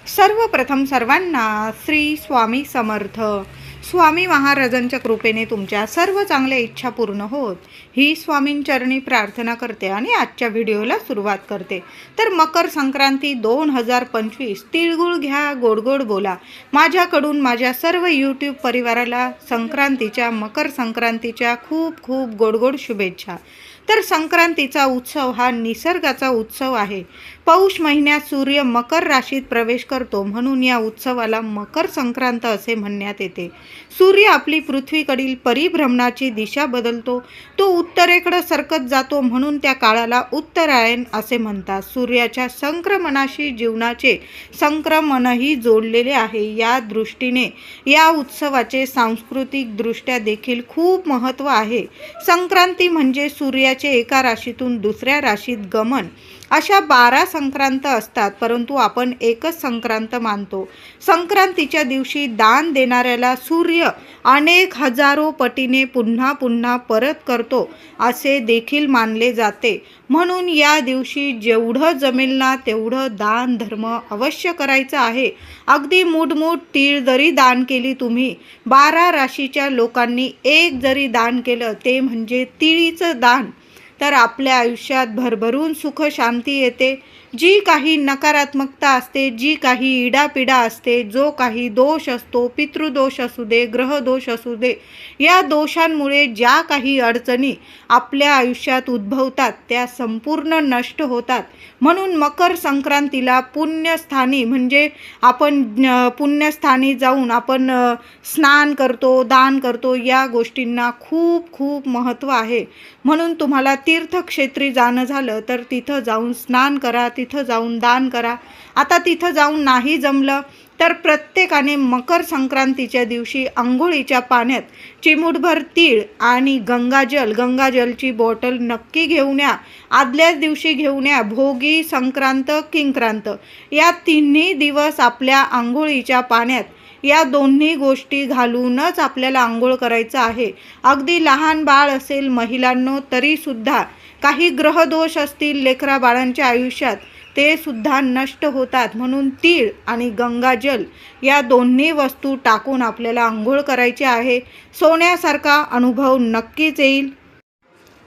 सर्वप्रथम सर्वांना श्री स्वामी समर्थ. स्वामी महाराजांच्या कृपेने तुमच्या सर्व चांगल्या इच्छा पूर्ण होत ही स्वामींचरणी प्रार्थना करते आणि आजच्या व्हिडिओला सुरुवात करते. तर मकर संक्रांती 2025 तिळगुळ घ्या, गोड गोड बोला. माझ्याकडून माझ्या सर्व यूट्यूब परिवाराला मकर संक्रांतीच्या खूप खूप गोड गोड शुभेच्छा. तर संक्रांतीचा उत्सव हा निसर्गाचा उत्सव आहे. पौष महिन्यात सूर्य मकर राशीत प्रवेश करतो, म्हणून या उत्सवाला मकर संक्रांत असे म्हणण्यात येते. सूर्य आपली पृथ्वीकडील परिभ्रमणाची दिशा बदलतो, तो उत्तरेकडे सरकत जातो, म्हणून त्या काळाला उत्तरायण असे म्हणतात. सूर्याच्या संक्रमणाशी जीवनाचे संक्रमणही जोडलेले आहे. या दृष्टीने या उत्सवाचे सांस्कृतिक दृष्ट्या देखील खूप महत्त्व आहे. संक्रांती म्हणजे सूर्याचे एका राशीतून दुसऱ्या राशीत गमन. अशा 12 संक्रांत असतात, परंतु आपण एकच संक्रांत मानतो. संक्रांतीच्या दिवशी दान देणाऱ्याला सूर्य अनेक हजारो पटीने पुन्हा पुन्हा परत करतो असे देखील मानले जाते. म्हणून या दिवशी जेवढं जमेल ना तेवढं दान धर्म अवश्य करायचं आहे. अगदी मूठ तीळ जरी दान केली तुम्ही, 12 राशीच्या लोकांनी एक जरी दान केलं, ते म्हणजे तिळीचं दान, तर आपल्या आयुष्यात भरभरून सुख शांती येते. जी काही नकारात्मकता असते, जी काही इडापिडा असते, जो काही दोष असतो, पितृदोष असू दे, ग्रहदोष असू दे, या दोषांमुळे ज्या काही अडचणी आपल्या आयुष्यात उद्भवतात त्या संपूर्ण नष्ट होतात. म्हणून मकर संक्रांतीला पुण्यस्थानी म्हणजे आपण पुण्यस्थानी जाऊन आपण स्नान करतो, दान करतो. या गोष्टींना खूप खूप महत्त्व आहे. म्हणून तुम्हाला तीर्थक्षेत्री जाणं झालं तर तिथं जाऊन स्नान करा, तिथं जाऊन दान करा. आता तिथं जाऊन नाही जमलं तर प्रत्येकाने मकर संक्रांतीच्या दिवशी अंघोळीच्या पाण्यात चिमूटभर तीळ आणि गंगाजलची बॉटल नक्की घेऊन या. आदल्याच दिवशी घेऊन या. भोगी, संक्रांत, किंक्रांत या तिन्ही दिवस आपल्या अंघोळीच्या पाण्यात या दोन्ही गोष्टी घालूनच आपल्याला आंघोळ करायचं आहे. अगदी लहान बाळ असेल महिलांनो तरीसुद्धा काही ग्रहदोष असतील लेकरा बाळांच्या आयुष्यात, ते सुद्धा नष्ट होतात. म्हणून तीळ आणि गंगाजल या दोन्ही वस्तू टाकून आपल्याला आंघोळ करायची आहे. सोन्यासारखा अनुभव नक्कीच येईल.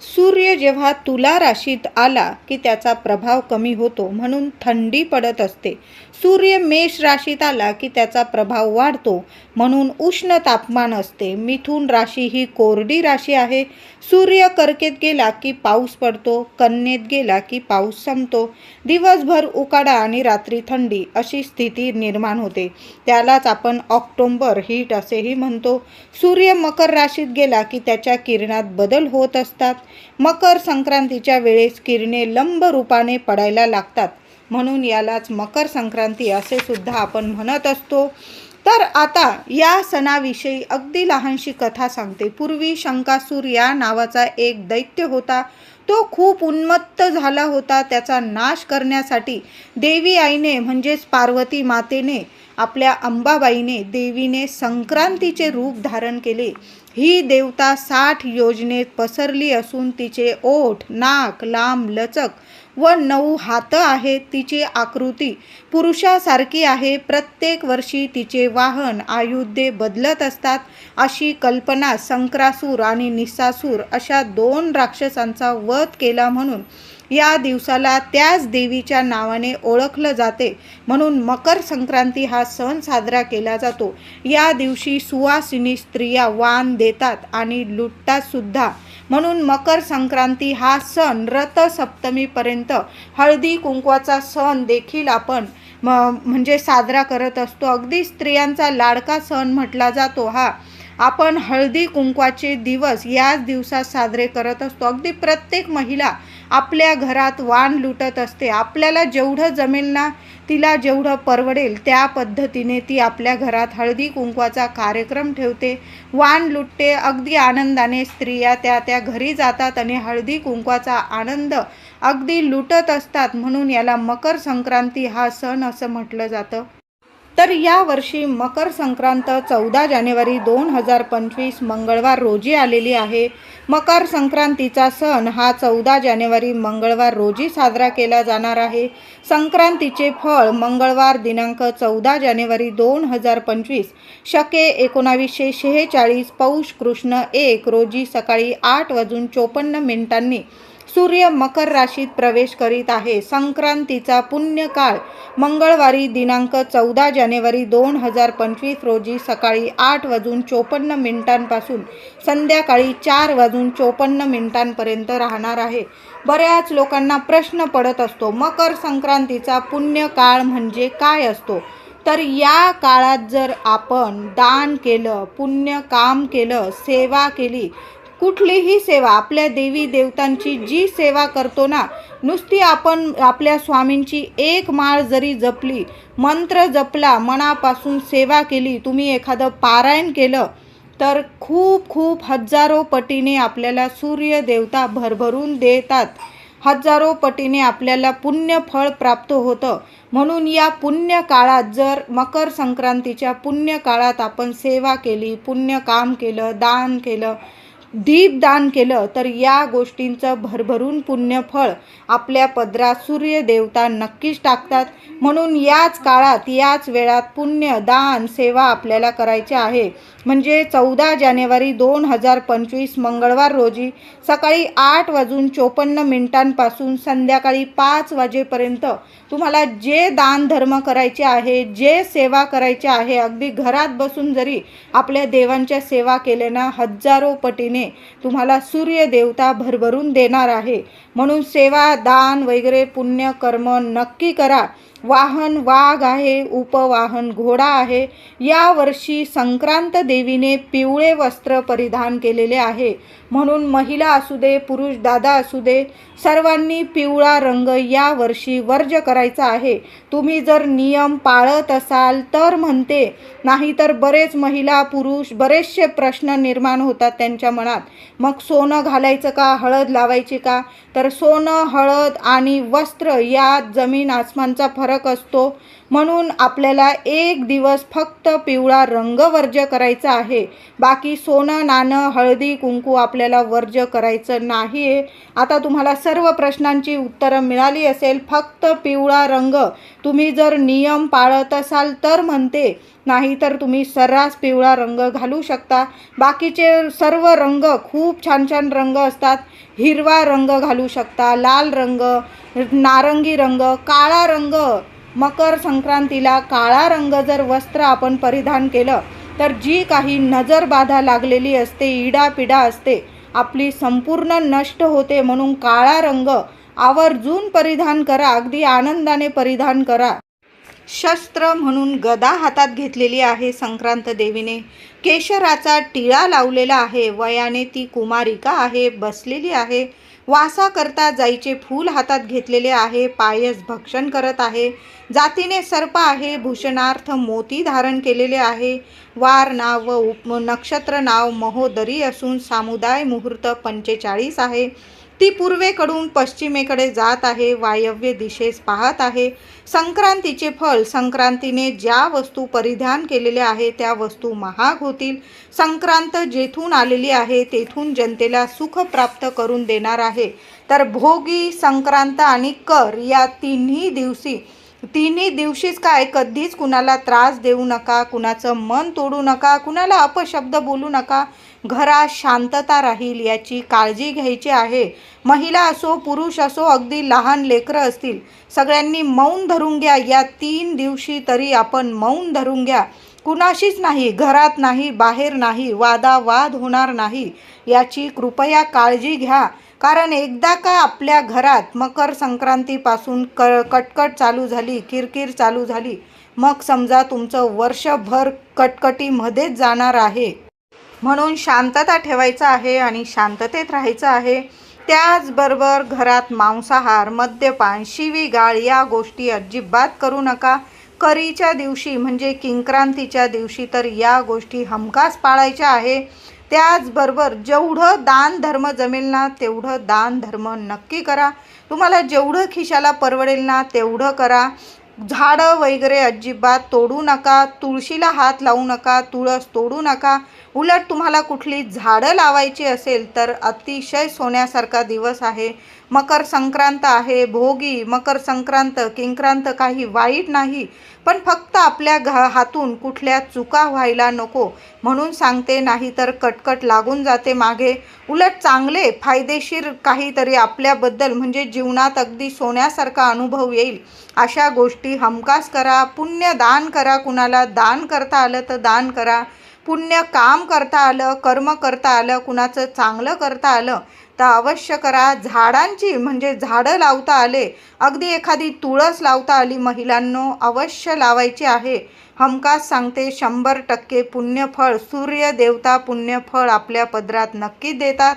सूर्य जेव्हा तुला राशीत आला की त्याचा प्रभाव कमी होतो, म्हणून थंडी पडत असते. सूर्य मेष राशीत आला की त्याचा प्रभाव वाढतो, म्हणून उष्ण तापमान असते. मिथुन राशी ही कोरडी राशी आहे. सूर्य कर्केत गेला की पाऊस पडतो, कन्येत गेला की पाऊस संपतो. दिवसभर उकाडा आणि रात्री थंडी अशी स्थिती निर्माण होते. त्यालाच आपण ऑक्टोबर हीट असेही म्हणतो. सूर्य मकर राशीत गेला की त्याच्या किरणात बदल होत असतात. मकर संक्रांतीच्या वेळेस किरणे लंब रूपाने पडायला लागतात, म्हणून यालाच मकर संक्रांती असे सुद्धा आपण म्हणत असतो. तर आता या सणाविषयी अगदी लहानशी कथा सांगते. पूर्वी शंकासूर या नावाचा एक दैत्य होता. तो खूप उन्मत्त झाला होता. त्याचा नाश करण्यासाठी देवी आईने म्हणजेच पार्वती मातेने, आपल्या अंबाबाईने, देवीने संक्रांतीचे रूप धारण केले. ही देवता 60 योजनेत पसरली असून तिचे ओठ, नाक लांब लचक व 9 हात आहेत. तिची आकृती पुरुषासारखी आहे. प्रत्येक वर्षी तिचे वाहन आयुधे बदलत असतात. अशी कल्पना संक्रासूर आणि निसासूर अशा 2 राक्षसांचा वध केला, म्हणून या दिवसाला त्याच देवीच्या नावाने ओळखलं जाते. म्हणून मकर संक्रांती हा सण साजरा केला जातो. या दिवशी सुवासिनी स्त्रिया वाण देतात आणि लुटतात सुद्धा. म्हणून मकर संक्रांती हा सण रथसप्तमीपर्यंत हळदी कुंकवाचा सण देखील आपण म्हणजे साजरा करत असतो. अगदी स्त्रियांचा लाडका सण म्हटला जातो हा. आपण हळदी कुंकवाचे दिवस याच दिवसात साजरे करत असतो. अगदी प्रत्येक महिला आपल्या घरात वाण लुटत असते. आपल्याला जेवढं जमेल ना, तिला जेवढं परवडेल त्या पद्धतीने ती आपल्या घरात हळदी कुंकवाचा कार्यक्रम ठेवते, वाण लुटते. अगदी आनंदाने स्त्रिया त्या घरी जातात आणि हळदी कुंकवाचा आनंद अगदी लुटत असतात. म्हणून याला मकर संक्रांती हा सण असं म्हटलं जातं. तर यावर्षी मकर संक्रांत 14 जानेवारी 2025 मंगळवार रोजी आलेली आहे. मकर संक्रांतीचा सण हा 14 जानेवारी मंगळवार रोजी साजरा केला जाणार आहे. संक्रांतीचे फळ मंगळवार दिनांक 14 जानेवारी 2025 शके 1946 पौष कृष्ण 1 रोजी सकाळी 8:54 सूर्य मकर राशीत प्रवेश करीत आहे. संक्रांतीचा पुण्यकाळ मंगळवारी दिनांक 14 जानेवारी 2025 रोजी सकाळी 8:54 पासून संध्याकाळी 4:54 राहणार आहे. बऱ्याच लोकांना प्रश्न पडत असतो, मकर संक्रांतीचा पुण्यकाळ म्हणजे काय असतो? तर या काळात जर आपण दान केलं, पुण्य काम केलं, सेवा केली, कुठलीही सेवा, आपल्या देवी देवतांची जी सेवा करतो ना, नुसती आपण आपल्या स्वामींची एक माळ जरी जपली, मंत्र जपला, मनापासून सेवा केली, तुम्ही एखादं पारायण केलं तर खूप हजारो पटीने आपल्याला सूर्य देवता भरभरून देतात. हजारो पटीने आपल्याला पुण्यफळ प्राप्त होतं. म्हणून या पुण्य काळात जर मकर संक्रांतीच्या पुण्य काळात आपण सेवा केली, पुण्य काम केलं, दान केलं, दीपदान केलं तर या गोष्टींचं भरभरून पुण्यफळ आपल्या पदरात सूर्य देवता नक्कीच टाकतात. म्हणून याच काळात, याच वेळात पुण्य, दान, सेवा आपल्याला करायचे आहे. म्हणजे 14 जानेवारी 2025 मंगळवार रोजी सकाळी 8:54 पासून संध्याकाळी 5 वाजेपर्यंत तुम्हाला जे दान धर्म करायचे आहे, जे सेवा करायचे आहे, अगदी घरात बसून जरी आपल्या देवांच्या सेवा केल्यानं हजारो पटीने तुम्हाला सूर्य देवता भरभरून देणार आहे. म्हणून सेवा, दान वगैरे पुण्य कर्म नक्की करा. वाहन वाघ आहे, उपवाहन घोडा आहे. यावर्षी संक्रांत देवीने पिवळे वस्त्र परिधान केलेले आहे. म्हणून महिला असू दे, पुरुष दादा असू दे, सर्वांनी पिवळा रंग या वर्षी वर्ज करायचा आहे. तुम्ही जर नियम पाळत असाल तर म्हणते, नाहीतर बरेच महिला पुरुष बरेचसे प्रश्न निर्माण होतात त्यांच्या मनात. मग सोनं घालायचं का, हळद लावायची का? तर सोनं, हळद आणि वस्त्र यात जमीन आसमानचा फरक असतो. म्हणून आपल्याला एक दिवस फक्त पिवळा रंग वर्ज्य करायचा आहे. बाकी सोनं, नाणं, हळदी, कुंकू आपल्याला वर्ज्य करायचं नाही आहे. आता तुम्हाला सर्व प्रश्नांची उत्तरं मिळाली असेल. फक्त पिवळा रंग तुम्ही जर नियम पाळत असाल तर म्हणते, नाहीतर तुम्ही सर्रास पिवळा रंग घालू शकता. बाकीचे सर्व रंग खूप छान छान रंग असतात. हिरवा रंग घालू शकता, लाल रंग, नारंगी रंग, काळा रंग. मकर संक्रांतीला काळा रंग जर वस्त्र आपण परिधान केलं तर जी काही नजरबाधा लागलेली असते, इडापिडा असते, आपली संपूर्ण नष्ट होते. म्हणून काळा रंग आवर्जून परिधान करा, अगदी आनंदाने परिधान करा. शस्त्र म्हणून गदा हातात घेतलेली आहे संक्रांत देवीने. केशराचा टिळा लावलेला आहे. वयाने ती कुमारिका आहे, बसलेली आहे. वासाकरता जाईचे फूल हातात घेतलेले आहे. पायस भक्षण करत आहे. जातीने सर्प आहे. भूषणार्थ मोती धारण केलेले आहे. वार नाव व नक्षत्र नाव महोदरी असून सामुदाय मुहूर्त 45 आहे. ती पूर्वेकडून पश्चिमेकडे जात आहे. वायव्य दिशेस पाहत आहे. संक्रांतीचे फळ, संक्रांतीने ज्या वस्तू परिधान केलेल्या आहे त्या वस्तू महाग होतील. संक्रांत जेथून आलेली आहे तेथून जनतेला सुख प्राप्त करून देणार आहे. तर भोगी, संक्रांत आणि कर या तिन्ही दिवशीच काय, कधीच कुणाला त्रास देऊ नका, कुणाचं मन तोडू नका, कुणाला अपशब्द बोलू नका. घरात शांतता राहील याची काळजी घ्यायची आहे. महिला असो, पुरुष असो, अगदी लहान लेकरं असतील, सगळ्यांनी मौन धरून घ्या. या 3 दिवशी तरी आपण मौन धरून घ्या. कुणाशीच नाही, घरात नाही, बाहेर नाही, वादावाद होणार नाही याची कृपया काळजी घ्या. कारण एकदा का आपल्या घरात मकर संक्रांतीपासून कटकट चालू झाली, किरकिर चालू झाली, मग समजा तुमचं वर्षभर कटकटीमध्येच जाणार आहे. म्हणून शांतता ठेवायचं आहे आणि शांततेत राहायचं आहे. त्याचबरोबर घरात मांसाहार, मद्यपान, शिवीगाळ या गोष्टी अजिबात करू नका. करीच्या दिवशी म्हणजे किंक्रांतीच्या दिवशी तर या गोष्टी हमखास पाळायच्या आहे. त्याचबरोबर जेवढं दान धर्म जमेल ना तेवढं दान धर्म नक्की करा. तुम्हाला जेवढं खिशाला परवडेल ना तेवढं करा. झाडं वगैरे अजिबात तोडू नका, तुळशीला हात लावू नका, तुळस तोडू नका. उलट तुम्हाला कुठली झाडं लावायची असेल तर अतिशय सोन्यासारखा दिवस आहे. मकर संक्रांत आहे, भोगी, मकर संक्रांत, किंक्रांत काही वाईट नाही, पण फक्त आपल्या हातून कुठल्या चुका व्हायला नको म्हणून सांगते, नाही तर कटकट लागून जाते मागे. उलट चांगले फायदेशीर काहीतरी आपल्याबद्दल म्हणजे जीवनात अगदी सोन्यासारखा अनुभव येईल अशा गोष्टी हमखास करा. पुण्य दान करा, कुणाला दान करता आलं तर दान करा. पुण्य काम करता आलं, कर्म करता आलं, कुणाचं चांगलं करता आलं तर अवश्य करा. झाडांची म्हणजे झाडं लावता आले, अगदी एखादी तुळस लावता आली महिलांनो, अवश्य लावायची आहे. हमखास सांगते, 100% पुण्यफळ, सूर्य देवता पुण्यफळ आपल्या पदरात नक्की देतात.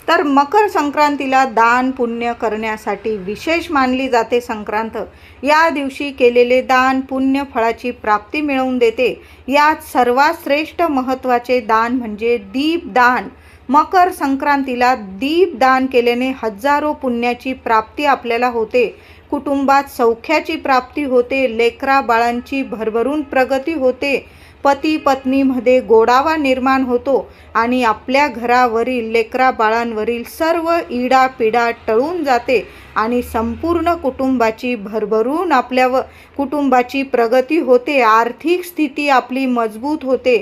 तर मकर संक्रांतीला दान पुण्य करण्यासाठी विशेष मानली जाते संक्रांत. या दिवशी केलेले दान पुण्य फळाची प्राप्ती मिळवून देते. यात सर्वात श्रेष्ठ महत्त्वाचे दान म्हणजे दीपदान. मकर संक्रांतीला दीपदान केल्याने हजारो पुण्याची प्राप्ती आपल्याला होते. कुटुंबात सौख्याची प्राप्ती होते, लेकरा बाळांची भरभरून प्रगती होते, पती पत्नीमध्ये गोडावा निर्माण होतो आणि आपल्या घरावरील लेकरा बाळांवरील सर्व इडापिडा टळून जाते आणि संपूर्ण कुटुंबाची भरभरून कुटुंबाची प्रगती होते. आर्थिक स्थिती आपली मजबूत होते.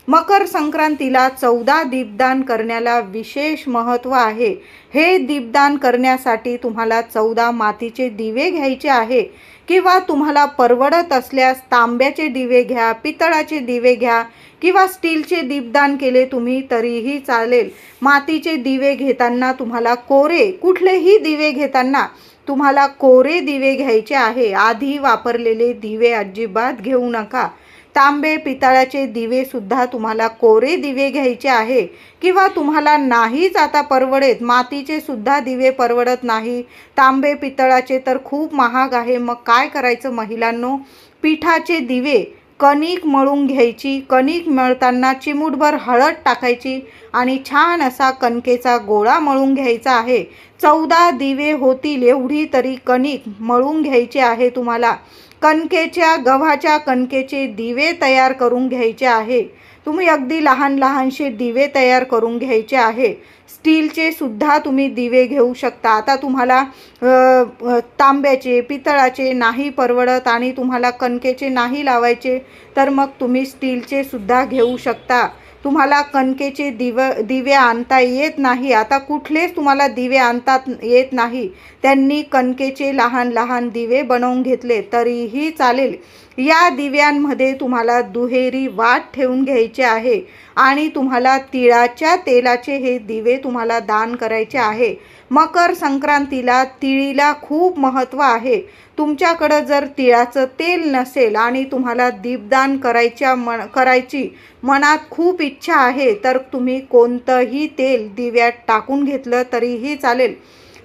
मकर संक्रांतीला 14 दीपदान करण्याला विशेष महत्त्व आहे. हे दीपदान करण्यासाठी तुम्हाला 14 मातीचे दिवे घ्यायचे आहे किंवा तुम्हाला परवडत असल्यास तांब्याचे दिवे घ्या, पितळाचे दिवे घ्या किंवा स्टीलचे दीपदान केले तुम्ही तरीही चालेल. मातीचे दिवे घेताना तुम्हाला कुठलेही दिवे घेताना तुम्हाला कोरे दिवे घ्यायचे आहे. आधी वापरलेले दिवे अजिबात घेऊ नका. तांबे पितळाचे दिवे सुद्धा तुम्हाला कोरे दिवे घ्यायचे आहे किंवा तुम्हाला नाहीच आता परवडेत, मातीचे सुद्धा दिवे परवडत नाही, तांबे पितळाचे तर खूप महाग आहे, मग काय करायचं महिलांनो? पिठाचे दिवे, कणिक मळून घ्यायची, कणिक मळताना चिमूटभर हळद टाकायची आणि छान असा कणकेचा गोळा मळून घ्यायचा आहे. 14 दिवे होतील एवढी तरी कणिक मळून घ्यायची आहे तुम्हाला. गव्हाच्या कणकेचे दिवे तयार करून घ्यायचे आहे. तुम्ही अगदी लहान लहानशे दिवे तयार करून घ्यायचे आहे. स्टीलचे सुद्धा तुम्ही दिवे घेऊ शकता. आता तुम्हाला तांब्याचे पितळाचे नाही परवडत आणि तुम्हाला कणकेचे नाही लावायचे तर मग तुम्ही स्टीलचे सुद्धा घेऊ शकता. तुम्हाला कणकेचे दिवे आणता येत नाही, आता कुठलेच तुम्हाला दिवे आणता येत नाही, त्यांनी कणकेचे लहान लहान दिवे बनवून घेतले तरीही चालेल. या दिव्यांमध्ये तुम्हाला दुहेरी वात ठेवून घ्यायचे आहे आणि तुम्हाला तिळाच्या तेलाचे हे दिवे तुम्हाला दान करायचे आहे. मकर संक्रांतीला तिळीला खूप महत्त्व आहे. तुमच्याकडं जर तिळाचं तेल नसेल आणि तुम्हाला दीपदान करायची मनात खूप इच्छा आहे तर तुम्ही कोणतंही तेल दिव्यात टाकून घेतलं तरीही चालेल.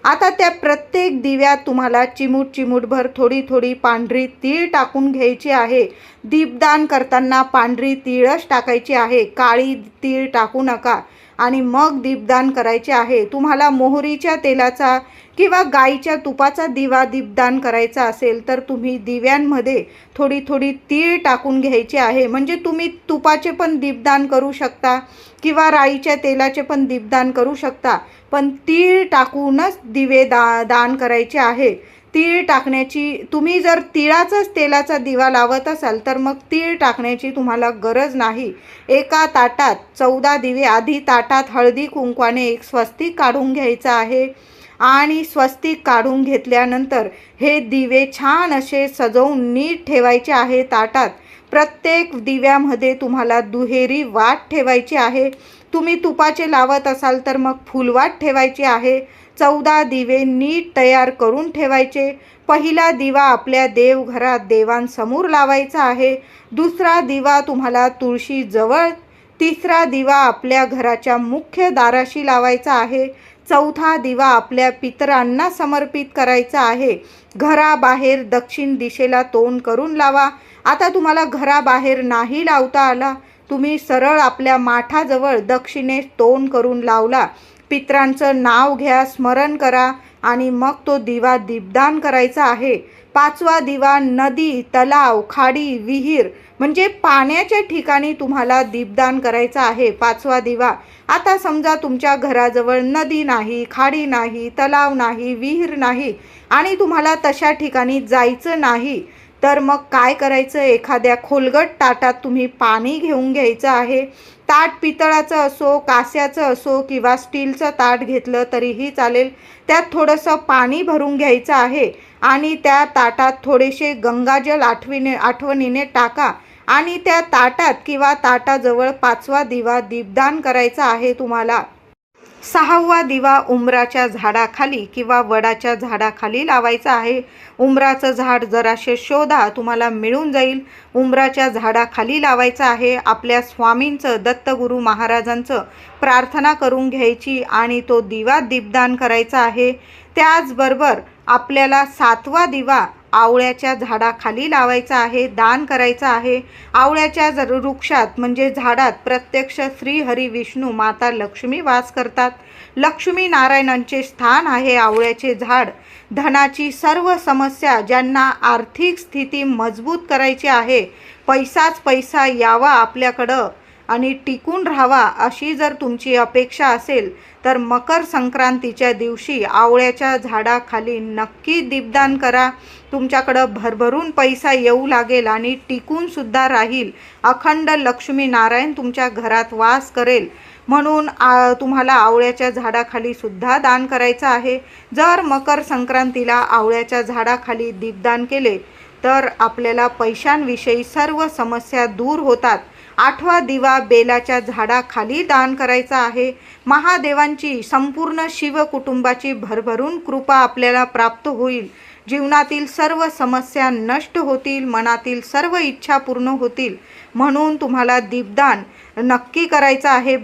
आता त्या प्रत्येक दिव्यात तुम्हाला चिमूटभर थोडी थोडी पांढरी तीळ टाकून घ्यायची आहे. दीपदान करताना पांढरी तीळच टाकायची आहे, काळी तीळ टाकू नका आणि मग दीपदान करायचे आहे. तुम्हाला मोहरीच्या तेलाचा किंवा गाईच्या तुपाचा दिवा दीपदान करायचा असेल तर तुम्ही दिव्यांमध्ये थोडी थोडी तीळ टाकून घ्यायची आहे. म्हणजे तुम्ही तुपाचे पण दीपदान करू शकता किंवा राईच्या तेलाचे पण दीपदान करू शकता, पण तीळ टाकूनच दिवे दान करायचे आहे. तीळ टाकण्याची, तुम्ही जर तिळाचाच तेलाचा दिवा लावत असाल तर मग तीळ टाकण्याची तुम्हाला गरज नाही. एका ताटात 14 दिवे, आधी ताटात हळदी कुंकवाने एक स्वस्तिक काढून घ्यायचं आहे आणि स्वस्तिक काढून घेतल्यानंतर हे दिवे छान असे सजवून नीट ठेवायचे आहे ताटात. प्रत्येक दिव्यामध्ये तुम्हाला दुहेरी वात ठेवायची आहे. तुम्ही तुपाचे लावत असाल तर मग फुलवात ठेवायची आहे. 14 दिवे नीट तयार करून ठेवायचे. पहिला दिवा आपल्या देवघरात देवांसमोर लावायचा आहे. दुसरा दिवा तुम्हाला तुळशीजवळ, तिसरा दिवा आपल्या घराच्या मुख्य दाराशी लावायचा आहे. चौथा दिवा आपल्या पितरांना समर्पित करायचा आहे. घराबाहेर दक्षिण दिशेला तोंड करून लावा. आता तुम्हाला घराबाहेर नाही लावता आला, तुम्ही सरळ आपल्या माठाजवळ दक्षिणेस तोंड करून लावला. पितरांचं नाव घ्या, स्मरण करा आणि मग तो दिवा दीपदान करायचा आहे. पाचवा दिवा नदी, तलाव, खाडी, विहीर म्हणजे पाण्याच्या ठिकाणी तुम्हाला दीपदान करायचं आहे. पाचवा दिवा. आता समजा तुमच्या घराजवळ नदी नाही, खाडी नाही, तलाव नाही, विहीर नाही आणि तुम्हाला तशा ठिकाणी जायचं नाही, तर मग काय करायचं? एखाद्या खोलगट ताटात तुम्ही पाणी घेऊन घ्यायचं आहे. ताट पितळाचं असो, कास्याचं असो किंवा स्टीलचं ताट घेतलं तरीही चालेल. त्यात थोडंसं पाणी भरून घ्यायचं आहे आणि त्या ताटात थोडेसे गंगाजल आठवणीने टाका आणि त्या ताटात किंवा ताटाजवळ पाचवा दिवा दीपदान करायचा आहे तुम्हाला. सहावा दिवा उंबराच्या झाडाखाली किंवा वडाच्या झाडाखाली लावायचा आहे. उंबराचं झाड जराशे शोधा, तुम्हाला मिळून जाईल. उंबराच्या झाडाखाली लावायचं आहे. आपल्या स्वामींचं, दत्तगुरू महाराजांचं प्रार्थना करून घ्यायची आणि तो दिवा दीपदान करायचा आहे. त्याचबरोबर आपल्याला सातवा दिवा आवळ्याच्या झाडाखाली लावायचा आहे, दान करायचं आहे. आवळ्याच्या वृक्षात म्हणजे झाडात प्रत्यक्ष श्री हरी विष्णू माता लक्ष्मी वास करतात. लक्ष्मी नारायणांचे स्थान आहे आवळ्याचे झाड. धनाची सर्व समस्या, ज्यांना आर्थिक स्थिती मजबूत करायची आहे, पैसाच पैसा यावा आपल्याकडं आणि टिकून राहावा अशी जर तुमची अपेक्षा असेल तर मकर संक्रांतीच्या दिवशी आवळ्याच्या झाडाखाली नक्की दीपदान करा. तुमच्याकडं भरभरून पैसा येऊ लागेल आणि टिकून सुद्धा राहील. अखंड लक्ष्मी नारायण तुमच्या घरात वास करेल. म्हणून तुम्हाला आवळ्याच्या झाडाखाली सुद्धा दान करायचं आहे. जर मकर संक्रांतीला आवळ्याच्या झाडाखाली दीपदान केले तर आपल्याला पैशांविषयी सर्व समस्या दूर होतात. आठवा दिवा बेलाच्या झाडाखाली दान करायचा आहे. महादेवांची, संपूर्ण शिव कुटुंबाची भरभरून कृपा आपल्याला प्राप्त होईल. जीवनातील सर्व समस्या नष्ट होतील, मनातील सर्व इच्छा पूर्ण होतील. म्हणून तुम्हाला दीपदान नक्की करायचं आहे.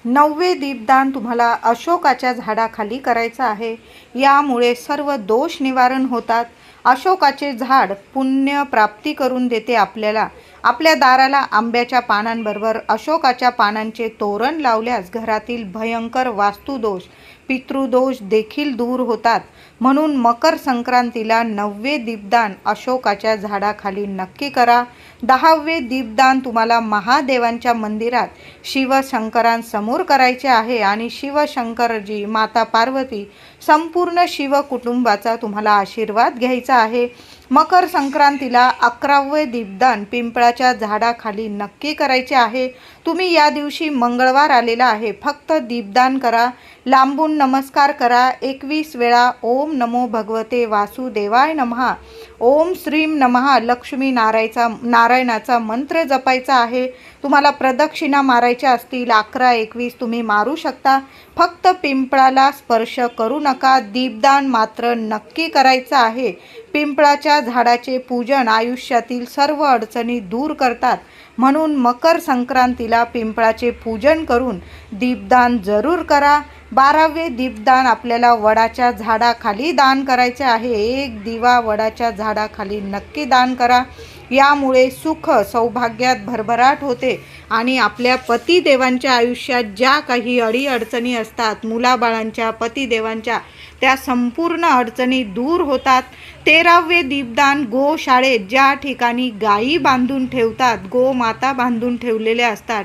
नववे दीपदान तुम्हाला अशोकाच्या झाडाखाली करायचं आहे. यामुळे सर्व दोष निवारण होतात. अशोकाचे झाड पुण्य प्राप्ती करून देते आपल्याला. आपल्या दाराला आंब्याच्या पानांबरोबर अशोकाच्या पानांचे तोरण लावल्यास घरातील भयंकर वास्तुदोष, पितृदोष देखील दूर होतात. म्हणून मकर संक्रांतीला नववे दीपदान अशोकाच्या झाडाखाली नक्की करा. दहावे दीपदान तुम्हाला महादेवांच्या मंदिरात शिवशंकरांसमोर करायचे आहे आणि शिवशंकरजी, माता पार्वती, संपूर्ण शिव कुटुंबाचा तुम्हाला आशीर्वाद घ्यायचा आहे. मकर संक्रांतीला 11वे दीपदान पिंपळाच्या झाडाखाली नक्की करायचे आहे. तुम्ही या दिवशी मंगळवार आलेला आहे, फक्त दीपदान करा, लांबून नमस्कार करा. 21 वेळा ओम नमो भगवते वासुदेवाय नमः, ओम श्रीम नमः लक्ष्मी नारायणाचा मंत्र जपायचा आहे. तुम्हाला प्रदक्षिणा मारायच्या असतील 11-21 तुम्ही मारू शकता. फक्त पिंपळाला स्पर्श करू नका. दीपदान मात्र नक्की करायचं आहे. पिंपळाच्या झाडाचे पूजन आयुष्यातील सर्व अडचणी दूर करतात. म्हणून मकर संक्रांतीला पिंपळाचे पूजन करून दीपदान जरूर करा. 12वे दीपदान आपल्याला वडाच्या झाडाखाली दान करायचे आहे. एक दिवा वडाच्या झाडाखाली नक्की दान करा. यामुळे सुख सौभाग्यात भरभराट होते आणि आपल्या पतिदेवांच्या आयुष्यात ज्या काही अडीअडचणी असतात, मुलाबाळांच्या, पतिदेवांच्या, त्या संपूर्ण अडचणी दूर होतात. 13वे दीपदान गोशाळेत, ज्या ठिकाणी गायी बांधून ठेवतात, गोमाता बांधून ठेवलेल्या असतात,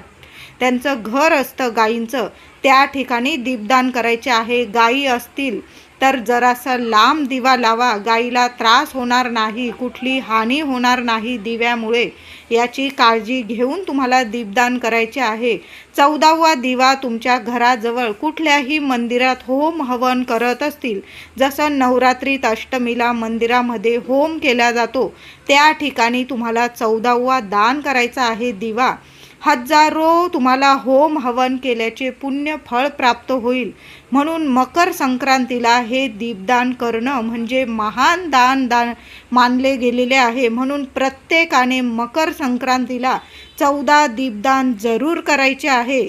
त्यांचं घर असतं गायींचं, त्या ठिकाणी दीपदान करायचे आहे. गायी असतील तर जरासा लांब दिवा लावा. गायीला त्रास होणार नाही, कुठली हानी होणार नाही दिव्यामुळे, याची काळजी घेऊन तुम्हाला दीपदान करायचे आहे. 14वा दिवा तुमच्या घराजवळ कुठल्याही मंदिरात होम हवन करत असतील, जसं नवरात्रीत अष्टमीला मंदिरामध्ये होम केला जातो, त्या ठिकाणी तुम्हाला 14वा दान करायचा आहे दिवा. हजारो तुम्हाला होम हवन केल्याचे पुण्य फळ प्राप्त होईल. म्हणून मकर संक्रांतीला हे दीपदान करणं म्हणजे महान दान मानले गेलेले आहे. म्हणून प्रत्येकाने मकर संक्रांतीला 14 दीपदान जरूर करायचे आहे.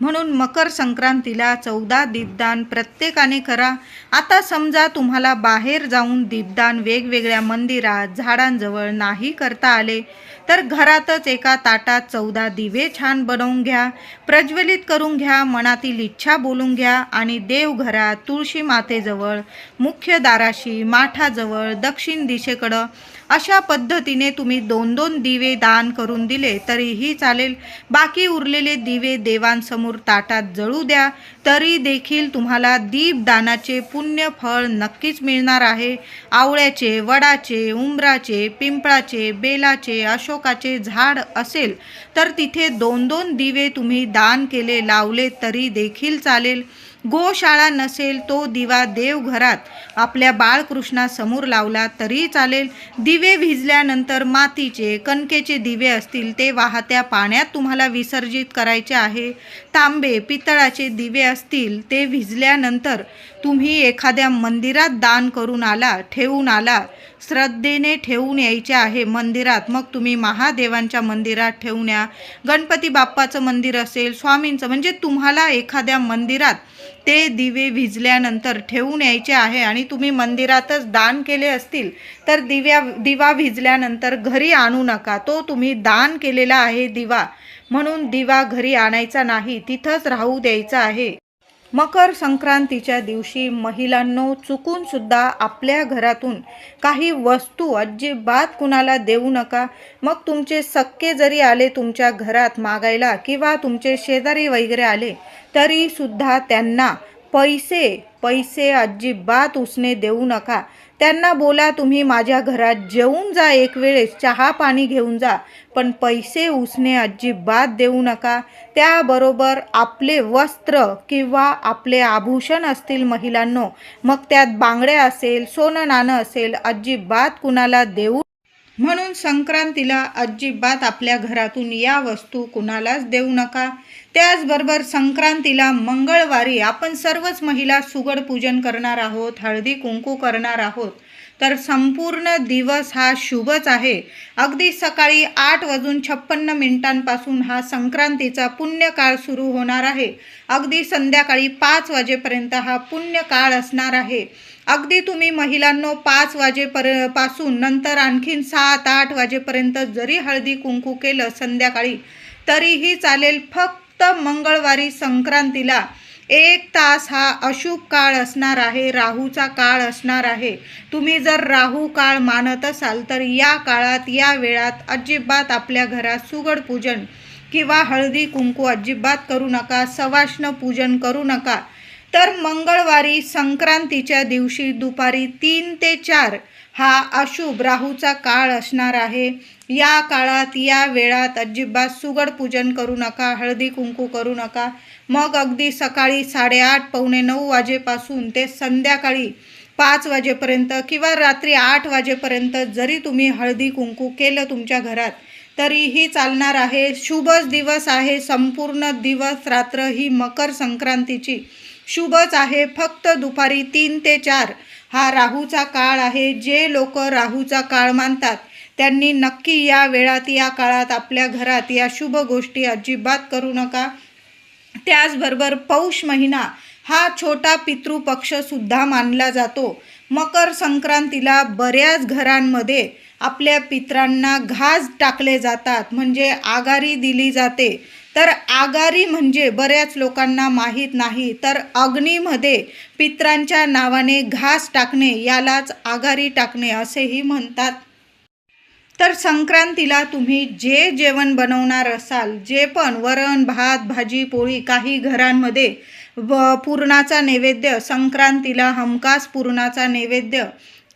म्हणून मकर संक्रांतीला 14 दीपदान प्रत्येकाने करा. आता समजा तुम्हाला बाहेर जाऊन दीपदान वेगवेगळ्या मंदिरात झाडांजवळ नाही करता आले तर घरातच एका ताटात 14 दिवे छान बनवून घ्या, प्रज्वलित करून घ्या, मनातील इच्छा बोलून घ्या आणि देवघरात तुळशी मातेजवळ, मुख्य दाराशी, माठाजवळ, दक्षिण दिशेकडं अशा पद्धतीने तुम्ही 2-2 दिवे दान करून दिले तरीही चालेल. बाकी उरलेले दिवे देवांसमोर ताटात जळू द्या, तरी देखील तुम्हाला दीपदानाचे पुण्य फळ नक्कीच मिळणार आहे. आवळ्याचे, वडाचे, उंबराचे, पिंपळाचे, बेलाचे, अशोकाचे झाड असेल तर तिथे 2-2 दिवे तुम्ही दान केले, लावले तरी देखील चालेल. गोशाळा नसेल तो दिवा देवघरात आपल्या बाळकृष्णासमोर लावला तरी चालेल. दिवे भिजल्यानंतर मातीचे, कणकेचे दिवे असतील ते वाहत्या पाण्यात तुम्हाला विसर्जित करायचे आहे. तांबे, पितळाचे दिवे असतील ते भिजल्यानंतर तुम्ही एखाद्या मंदिरात दान करून आला, ठेवून आला, श्रद्धेने ठेवून यायचे आहे मंदिरात. मग तुम्ही महादेवांच्या मंदिरात ठेवून या, गणपती बाप्पाचं मंदिर असेल, स्वामींचं, म्हणजे तुम्हाला एखाद्या मंदिरात ते दिवे भिजल्यानंतर ठेवून यायचे आहे. आणि तुम्ही मंदिरातच दान केले असतील तर दिवा भिजल्यानंतर घरी आणू नका. तो तुम्ही दान केलेला आहे दिवा, म्हणून दिवा घरी आणायचा नाही, तिथंच राहू द्यायचा आहे. मकर संक्रांतीच्या दिवशी महिलांनो चुकून सुद्धा आपल्या घरातून काही वस्तू अजिबात कुणाला देऊ नका. मग तुमचे सख्खे जरी आले तुमच्या घरात मागायला किंवा तुमचे शेजारी वगैरे आले तरी सुद्धा त्यांना पैसे अजिबात उसने देऊ नका. त्यांना बोला तुम्ही माझ्या घरात जेवून जा, एक वेळेस चहा पाणी घेऊन जा, पण पैसे उसने अजिबात देऊ नका. त्याबरोबर आपले वस्त्र किंवा आपले आभूषण असतील महिलांनो, मग त्यात बांगड्या असेल, सोनं नाणं असेल, अजिबात कुणाला देऊ. म्हणून संक्रांतीला अजिबात आपल्या घरातून या वस्तू कुणालाच देऊ नका. त्याचबरोबर संक्रांतीला मंगळवारी आपण सर्वच महिला सुगड पूजन करणार आहोत, हळदी कुंकू करणार आहोत. तर संपूर्ण दिवस हा शुभच आहे. अगदी सकाळी 8:56 हा संक्रांतीचा पुण्यकाळ सुरू होणार आहे. अगदी संध्याकाळी 5 वाजेपर्यंत हा पुण्यकाळ असणार आहे. अगदी तुम्ही महिलांनो 5 वाजेपासून नंतर आणखीन 7-8 वाजेपर्यंत जरी हळदी कुंकू केलं संध्याकाळी तरीही चालेल. फक्त मंगळवारी संक्रांतीला 1 तास हा अशुभ काळ असणार आहे, राहूचा काळ असणार आहे. तुम्ही जर राहू काळ मानत असाल तर या काळात, या वेळात अजिबात आपल्या घरात सुगड पूजन किंवा हळदी कुंकू अजिबात करू नका, सवाष्ण पूजन करू नका. तर मंगळवारी संक्रांतीच्या दिवशी दुपारी 3 ते 4 हा अशुभ राहूचा काळ असणार आहे. या काळात, या वेळात अजिबात सुगड पूजन करू नका, हळदी कुंकू करू नका. मग अगदी सकाळी 8:30 पावणे 9 वाजेपासून ते संध्याकाळी 5 वाजेपर्यंत किंवा रात्री 8 वाजेपर्यंत जरी तुम्ही हळदी कुंकू केलं तुमच्या घरात तरीही चालणार आहे. शुभच दिवस आहे. संपूर्ण दिवस रात्र ही मकर संक्रांतीची शुभच आहे. फक्त दुपारी 3 ते 4 हा राहूचा काळ आहे. जे लोक राहूचा काळ मानतात त्यांनी नक्की या वेळात, या काळात आपल्या घरात या शुभ गोष्टी अजिबात करू नका. त्याचबरोबर पौष महिना हा छोटा पितृपक्षसुद्धा मानला जातो. मकर संक्रांतीला बऱ्याच घरांमध्ये आपल्या पितरांना घास टाकले जातात, म्हणजे आगारी दिली जाते. तर आगारी म्हणजे बऱ्याच लोकांना माहीत नाही, तर अग्नीमध्ये पितरांच्या नावाने घास टाकणे यालाच आगारी टाकणे असेही म्हणतात. तर संक्रांतीला तुम्ही जे जेवण बनवणार असाल, जे पण वरण भात भाजी पोळी, काही घरांमध्ये पुरणाचा नैवेद्य, संक्रांतीला हमखास पुरणाचा नैवेद्य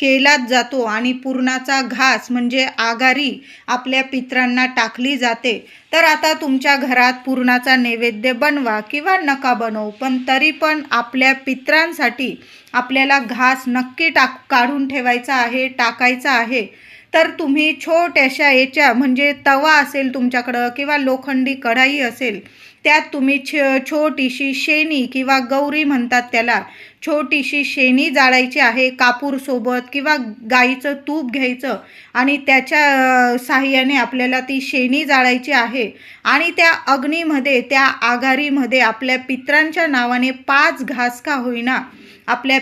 केलाच जातो आणि पुरणाचा घास म्हणजे आगारी आपल्या पितरांना टाकली जाते. तर आता तुमच्या घरात पुरणाचा नैवेद्य बनवा किंवा नका बनवू, पण तरी पण आपल्या पितरांसाठी आपल्याला घास नक्की काढून ठेवायचा आहे, टाकायचा आहे. तर तुम्ही छोट्याशा याच्या म्हणजे तवा असेल तुमच्याकडं किंवा लोखंडी कढाई असेल, त्यात तुम्ही छोटीशी शेणी किंवा गौरी म्हणतात त्याला, छोटीशी शेणी जाळायची आहे कापूरसोबत, किंवा गाईचं तूप घ्यायचं आणि त्याच्या साहाय्याने आपल्याला ती शेणी जाळायची आहे. आणि त्या अग्नीमध्ये, त्या आघारीमध्ये आपल्या पितरांच्या नावाने 5 घास का होईना आपल्या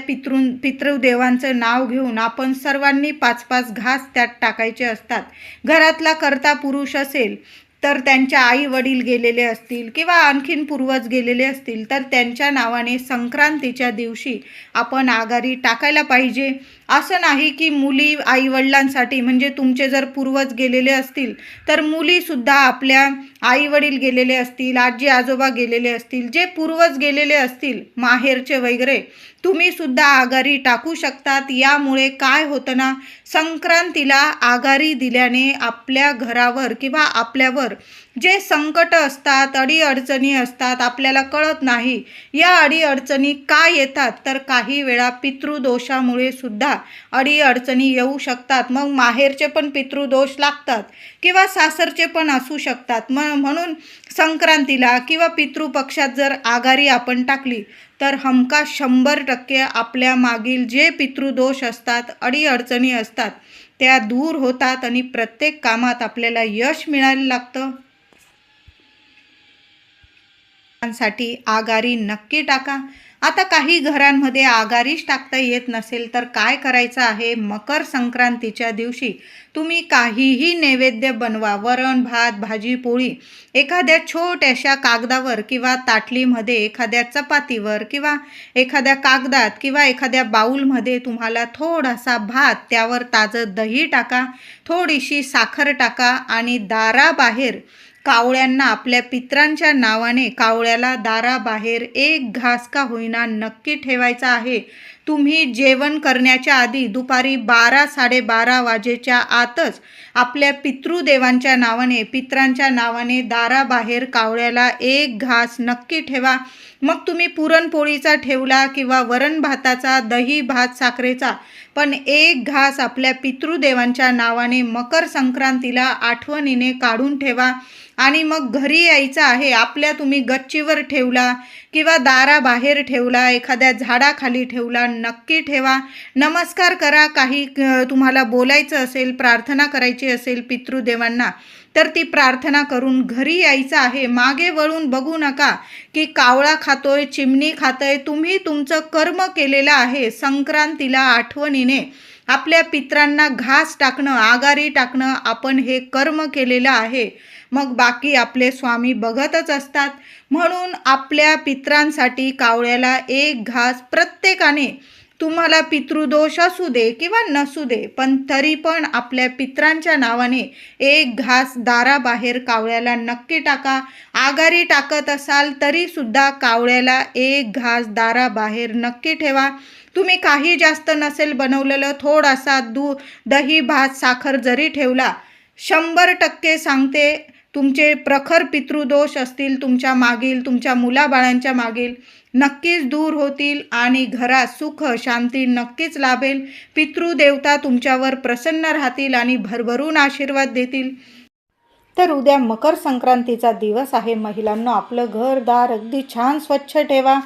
पितृदेवांचं नाव घेऊन आपण सर्वांनी 5-5 घास त्यात टाकायचे असतात. घरातला कर्ता पुरुष असेल तर त्यांच्या आई वडील गेलेले असतील किंवा आणखीन पूर्वज गेलेले असतील तर त्यांच्या नावाने संक्रांतीच्या दिवशी आपण आघारी टाकायला पाहिजे. असं नाही की मुली आईवडिलांसाठी, म्हणजे तुमचे जर पूर्वज गेलेले असतील तर मुलीसुद्धा आपल्या आईवडील गेलेले असतील, आजी आजोबा गेलेले असतील, जे पूर्वज गेलेले असतील माहेरचे वगैरे, तुम्हीसुद्धा आघारी टाकू शकतात. यामुळे काय होतं ना, संक्रांतीला आघारी दिल्याने आपल्या घरावर किंवा आपल्यावर जे संकट असतात, अडीअडचणी असतात, आपल्याला कळत नाही या अडीअडचणी का येतात, तर काही वेळा पितृदोषामुळे सुद्धा अडीअडचणी येऊ शकतात. मग माहेरचे पण पितृदोष लागतात किंवा सासरचे पण असू शकतात. म्हणून संक्रांतीला किंवा पितृपक्षात जर आघारी आपण टाकली तर हमखास 100% आपल्या मागील जे पितृदोष असतात, अडीअडचणी असतात, त्या दूर होतात आणि प्रत्येक कामात आपल्याला यश मिळायला लागतं. साठी आघारी नक्की टाका. आता काही घरांमध्ये आघारीच टाकता येत नसेल तर काय करायचं आहे, मकर संक्रांतीच्या दिवशी तुम्ही काहीही नैवेद्य बनवा. वरण, भात, भाजी, पोळी एखाद्या छोट्याशा कागदावर किंवा ताटलीमध्ये, एखाद्या चपातीवर किंवा एखाद्या कागदात किंवा एखाद्या बाऊलमध्ये तुम्हाला थोडासा भात, त्यावर ताजं दही टाका, थोडीशी साखर टाका आणि दाराबाहेर कावळ्यांना, आपल्या पितरांच्या नावाने कावळ्याला दाराबाहेर 1 घास का होईना नक्की ठेवायचा आहे. तुम्ही जेवण करण्याच्या आधी दुपारी 12-12:30 वाजेच्या आतच आपल्या पितृदेवांच्या नावाने, पितरांच्या नावाने दाराबाहेर कावळ्याला 1 घास नक्की ठेवा. मग तुम्ही पुरणपोळीचा ठेवला किंवा वरण भाताचा, दही भात साखरेचा, पण 1 घास आपल्या पितृदेवांच्या नावाने मकर संक्रांतीला आठवणीने काढून ठेवा. आणि मग घरी यायचं आहे. आपल्या तुम्ही गच्चीवर ठेवला किंवा दाराबाहेर ठेवला, एखाद्या झाडाखाली ठेवला, नक्की ठेवा. नमस्कार करा. काही तुम्हाला बोलायचं असेल, प्रार्थना करायची असेल पितृदेवांना, तर ती प्रार्थना करून घरी यायचं आहे. मागे वळून बघू नका की कावळा खातोय, चिमणी खातोय. तुम्ही तुमचं कर्म केलेलं आहे. संक्रांतीला आठवणीने आपल्या पितरांना घास टाकणं, आघारी टाकणं, आपण हे कर्म केलेलं आहे. मग बाकी आपले स्वामी बघतच असतात. म्हणून आपल्या पितरांसाठी कावळ्याला 1 घास प्रत्येकाने, तुम्हाला पितृदोष असू दे किंवा नसू दे, पण तरी पण आपल्या पितरांच्या नावाने 1 घास दाराबाहेर कावळ्याला नक्की टाका. आघारी टाकत असाल तरीसुद्धा कावळ्याला 1 घास दाराबाहेर नक्की ठेवा. तुम्ही काही जास्त नसेल बनवलेलं, थोडासा दही भात साखर जरी ठेवला, 100% सांगते, तुमचे प्रखर पितृदोष असतील तुमच्या मागील, तुमच्या मुलाबाळांच्या मागील, नक्कीच दूर होतील आणि घरात सुख शांती नक्कीच लाभेल. पितृदेवता तुमच्यावर प्रसन्न राहतील आणि भरभरून आशीर्वाद देतील. तर उद्या मकर संक्रांतीचा दिवस आहे. महिलांनो, आपलं घरदार अगदी छान स्वच्छ ठेवा.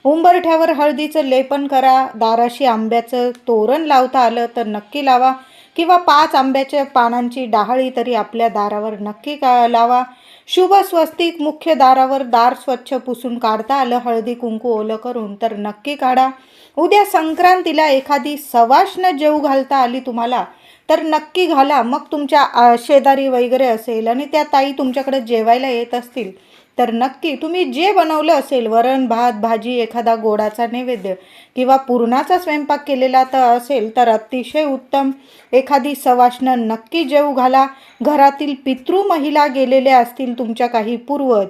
उंबरठ्यावर हळदीचं लेपन करा. दाराशी आंब्याचं तोरण लावता आलं तर नक्की लावा किंवा 5 आंब्याच्या पानांची डाहळी तरी आपल्या दारावर नक्की लावा. शुभ स्वस्तिक मुख्य दारावर दार स्वच्छ पुसून काढता आलं, हळदी कुंकू ओलं करून, तर नक्की काढा. उद्या संक्रांतीला एखादी सवाष्ण जेवू घालता आली तुम्हाला तर नक्की घाला. मग तुमच्या शेजारी वगैरे असेल आणि त्या ताई तुमच्याकडे जेवायला येत असतील तर नक्की तुम्ही जे बनवलं असेल, वरण भात भाजी, एखादा गोडाचा नैवेद्य किंवा पुरणाचा स्वयंपाक केलेला तर असेल तर अतिशय उत्तम. एखादी सवाष्ण नक्की जेवू घाला. घरातील पितृ महिला गेलेल्या असतील, तुमच्या काही पूर्वज,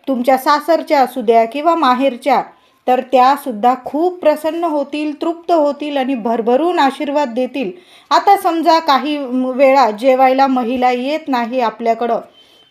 तुमच्या सासरच्या असू द्या किंवा माहेरच्या, तर त्यासुद्धा खूप प्रसन्न होतील, तृप्त होतील आणि भरभरून आशीर्वाद देतील. आता समजा काही वेळा जेवायला महिला येत नाही आपल्याकडं,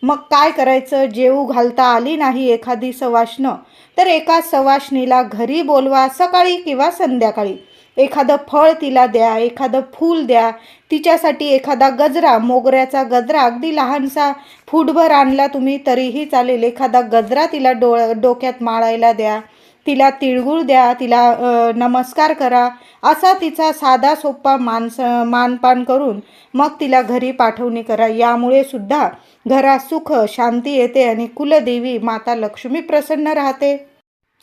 मग काय करायचं? जेवू घालता आली नाही एखादी सवाष्ण तर एका सवाष्णीला घरी बोलवा, सकाळी किंवा संध्याकाळी. एखादं फळ तिला द्या, एखादं फूल द्या, तिच्यासाठी एखादा गजरा, मोगऱ्याचा गजरा अगदी लहानसा फूटभर आणला तुम्ही तरीही चालेल, एखादा गजरा तिला डोक्यात माळायला द्या, तिला तिळगुळ द्या, तिला नमस्कार करा, असा तिचा साधा सोपा मानपान करून मग तिला घरी पाठवणी करा. यामुळे सुद्धा घरात सुख शांती येते आणि कुलदेवी माता लक्ष्मी प्रसन्न राहते.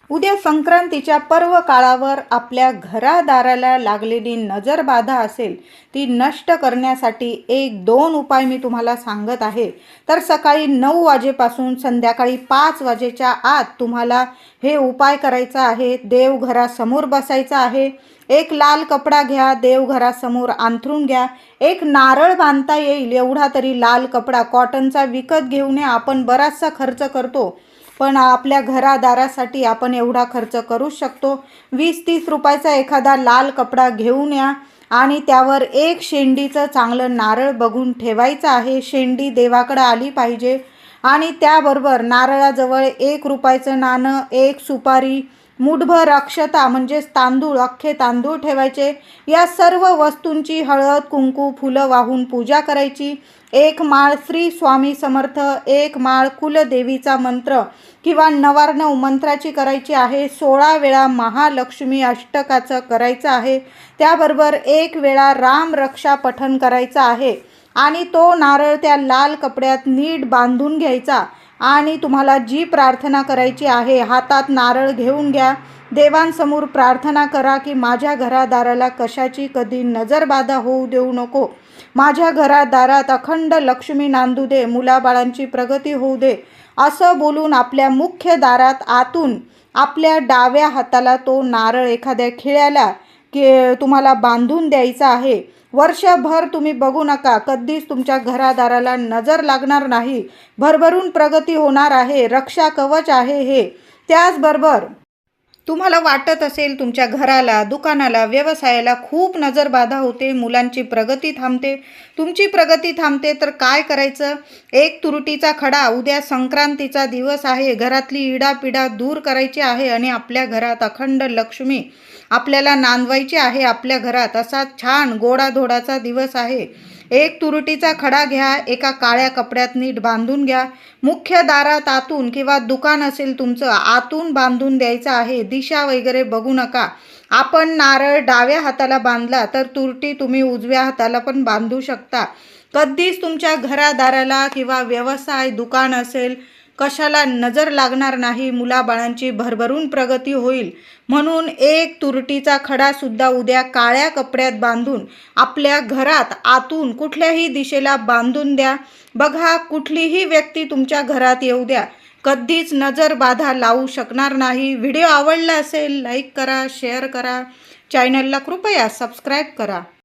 उद्या संक्रांतीच्या पर्व काळावर आपल्या घरादाराला लागलेली नजरबाधा असेल ती नष्ट करण्यासाठी 1-2 उपाय मी तुम्हाला सांगत आहे. तर सकाळी 9 वाजेपासून संध्याकाळी 5 वाजेच्या आत तुम्हाला हे उपाय करायचा आहे. देवघरासमोर बसायचं आहे. एक लाल कपडा घ्या, देवघरासमोर अंथरून घ्या. एक नारळ बांधता येईल एवढा तरी लाल कपडा, कॉटनचा विकत घेऊन या. आपण बराचसा खर्च करतो, पण आपल्या घरादारासाठी आपण एवढा खर्च करू शकतो. 20-30 रुपयाचा एखादा लाल कपडा घेऊन या आणि त्यावर एक शेंडीचं चांगलं नारळ बघून ठेवायचं आहे. शेंडी देवाकडे आली पाहिजे आणि त्याबरोबर नारळाजवळ 1 रुपयाचं नाणं, 1 सुपारी, मुठभर अक्षता म्हणजेच तांदूळ, अख्खे तांदूळ ठेवायचे. या सर्व वस्तूंची हळद, कुंकू, फुलं वाहून पूजा करायची. 1 माळ श्री स्वामी समर्थ, 1 माळ कुलदेवीचा मंत्र किंवा 99 मंत्राची करायची आहे. 16 वेळा महालक्ष्मी अष्टकाचं करायचं आहे. त्याबरोबर 1 वेळा राम रक्षा पठण करायचं आहे आणि तो नारळ त्या लाल कपड्यात नीट बांधून घ्यायचा आणि तुम्हाला जी प्रार्थना करायची आहे हातात नारळ घेऊन घ्या. देवांसमोर प्रार्थना करा की माझ्या घरादाराला कशाची कधी नजरबाधा होऊ देऊ नको, माझ्या घरादारात अखंड लक्ष्मी नांदू दे, मुलाबाळांची प्रगती होऊ दे, असं बोलून आपल्या मुख्य दारात आतून आपल्या डाव्या हाताला तो नारळ एखाद्या खिळ्याला तुम्हाला बांधून द्यायचा आहे. वर्षभर तुम्ही बघू नका, कधीच तुमच्या घरादाराला नजर लागणार नाही, भरभरून प्रगती होणार आहे, रक्षा कवच आहे हे. त्याचबरोबर तुम्हाला वाटत असेल तुमच्या घराला, दुकानाला, व्यवसायाला खूप नजरबाधा होते, मुलांची प्रगती थांबते, तुमची प्रगती थांबते, तर काय करायचं? 1 तुरटीचा खडा, उद्या संक्रांतीचा दिवस आहे, घरातली इडापिडा दूर करायची आहे आणि आपल्या घरात अखंड लक्ष्मी आपल्याला नांदवायची आहे. आपल्या घरात असा छान गोडाधोडाचा दिवस आहे. 1 तुरटीचा खडा घ्या, एका काळ्या कपड्यात नीट बांधून घ्या. मुख्य दारात आतून किंवा दुकान असेल तुमचं आतून बांधून द्यायचं आहे. दिशा वगैरे बघू नका. आपण नारळ डाव्या हाताला बांधला तर तुरटी तुम्ही उजव्या हाताला पण बांधू शकता. कधीच तुमच्या घरादाराला किंवा व्यवसाय, दुकान असेल कशाला नजर लागणार नाही, मुलाबाळांची भरभरून प्रगती होईल. म्हणून 1 तुरटीचा खडा सुद्धा उद्या काळ्या कपड्यात बांधून आपल्या घरात आतून कुठल्याही दिशेला बांधून द्या. बघा, कुठलीही व्यक्ती तुमच्या घरात येऊ द्या, कधीच नजर बाधा लावू शकणार नाही. व्हिडिओ आवडला असेल लाईक करा, शेअर करा, चॅनलला कृपया सबस्क्राईब करा.